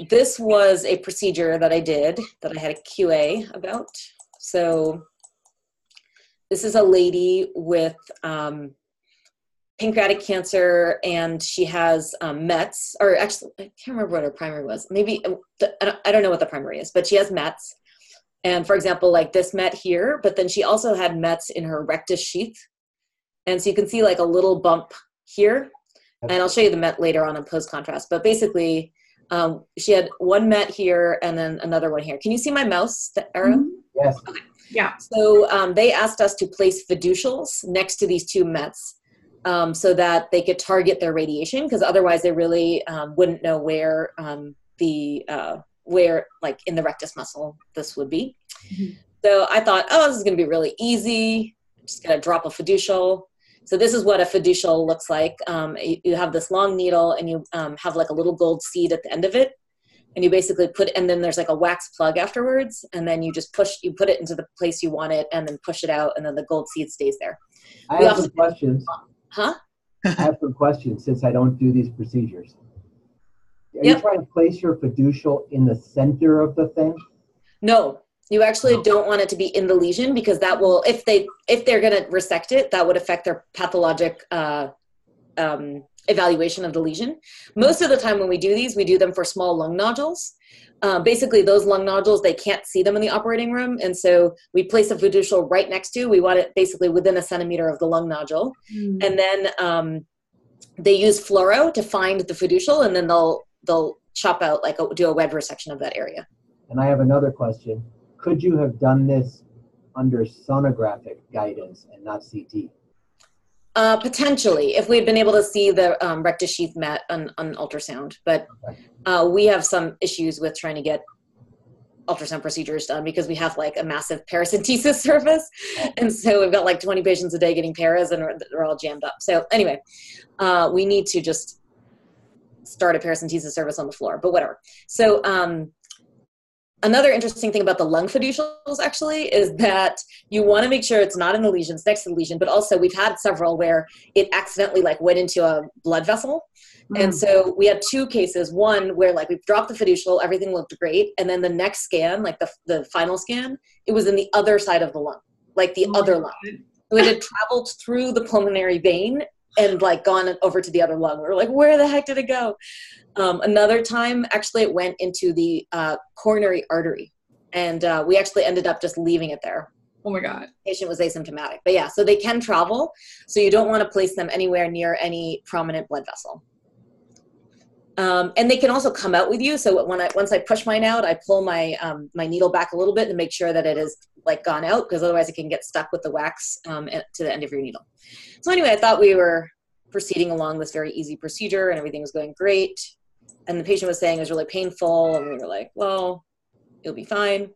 This was a procedure that I did that I had a QA about. So this is a lady with pancreatic cancer, and she has Mets, or actually, I can't remember what her primary was. Maybe, I don't know what the primary is, but she has Mets. And for example, like this Met here, but then she also had Mets in her rectus sheath. And so you can see like a little bump here. And I'll show you the Met later on in post contrast. But basically, she had one Met here and then another one here. Can you see my mouse, the arrow? Yes. Okay. Yeah. So they asked us to place fiducials next to these two Mets so that they could target their radiation, because otherwise they really wouldn't know where where like in the rectus muscle this would be. Mm-hmm. So I thought, oh, this is going to be really easy. I'm just going to drop a fiducial. So this is what a fiducial looks like. You have this long needle, and you have like a little gold seed at the end of it. And you basically and then there's like a wax plug afterwards. And then you just put it into the place you want it and then push it out. And then the gold seed stays there. I have some questions. Huh? I have some questions since I don't do these procedures. Are Yep. you trying to place your fiducial in the center of the thing? No, you actually don't want it to be in the lesion, because that will, if they're going to resect it, that would affect their pathologic evaluation of the lesion. Most of the time when we do these, we do them for small lung nodules. Basically, those lung nodules, they can't see them in the operating room. And so we place a fiducial right next to, we want it basically within a centimeter of the lung nodule. Mm. And then they use fluoro to find the fiducial, and then they'll chop out, like do a web resection of that area. And I have another question. Could you have done this under sonographic guidance and not CT? Potentially, if we had been able to see the rectus sheath Met on ultrasound. But we have some issues with trying to get ultrasound procedures done because we have like a massive paracentesis service. And so we've got like 20 patients a day getting paras, and they're all jammed up. So anyway, we need to just start a paracentesis service on the floor, but whatever. So another interesting thing about the lung fiducials actually is that you want to make sure it's not in the lesions, next to the lesion, but also we've had several where it accidentally like went into a blood vessel. Mm. And so we had two cases, one where like we dropped the fiducial, everything looked great. And then the next scan, like the final scan, it was in the other side of the lung, like the other lung. So it had traveled through the pulmonary vein and like gone over to the other lung. We were like, where the heck did it go? Another time, actually, it went into the coronary artery, and we actually ended up just leaving it there. Oh my God. The patient was asymptomatic. But yeah, so they can travel, so you don't want to place them anywhere near any prominent blood vessel. And they can also come out with you. So once I push mine out, I pull my my needle back a little bit to make sure that it is like gone out, because otherwise it can get stuck with the wax to the end of your needle. So anyway, I thought we were proceeding along this very easy procedure and everything was going great. And the patient was saying it was really painful, and we were like, well, it'll be fine.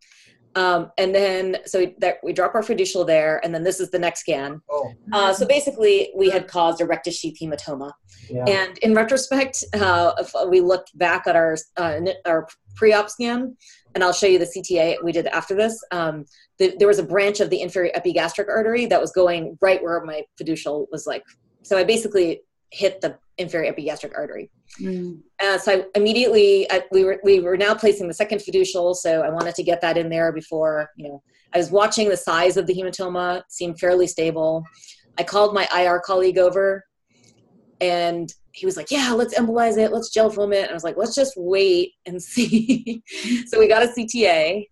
And then, so we drop our fiducial there, and then this is the next scan. Oh. So basically, we had caused a rectus sheath hematoma. Yeah. And in retrospect, if we looked back at our pre-op scan, and I'll show you the CTA we did after this, there was a branch of the inferior epigastric artery that was going right where my fiducial was like. So I basically hit the inferior epigastric artery. Mm. So I immediately, we were now placing the second fiducial, so I wanted to get that in there before, I was watching the size of the hematoma. It seemed fairly stable. I called my IR colleague over, and he was like, yeah, let's embolize it, let's gel foam it. And I was like, let's just wait and see. So we got a CTA,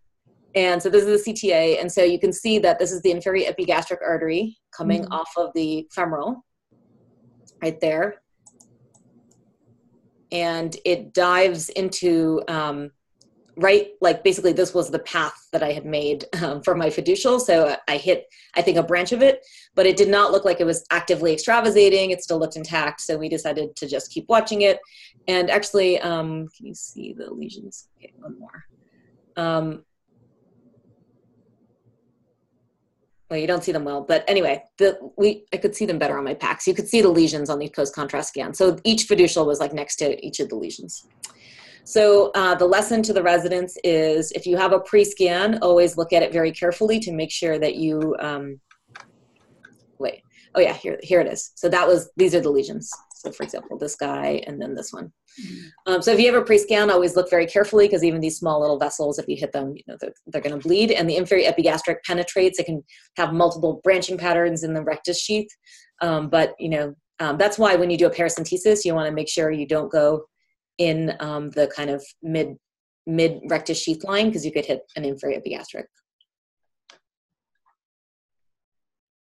and so this is the CTA, and so you can see that this is the inferior epigastric artery coming off of the femoral, right there. And it dives into, like basically this was the path that I had made for my fiducial. So I hit, I think, a branch of it, but it did not look like it was actively extravasating. It still looked intact. So we decided to just keep watching it. And actually, can you see the lesions? Okay, one more. Well, you don't see them well, but anyway, I could see them better on my PACS. You could see the lesions on the post-contrast scan. So each fiducial was like next to each of the lesions. So the lesson to the residents is, if you have a pre-scan, always look at it very carefully to make sure that you, wait, oh yeah, here it is. So these are the lesions. So for example, this guy and then this one. So if you have a pre-scan, always look very carefully, because even these small little vessels, if you hit them, they're going to bleed. And the inferior epigastric penetrates. It can have multiple branching patterns in the rectus sheath. But that's why when you do a paracentesis, you want to make sure you don't go in the kind of mid rectus sheath line, because you could hit an inferior epigastric.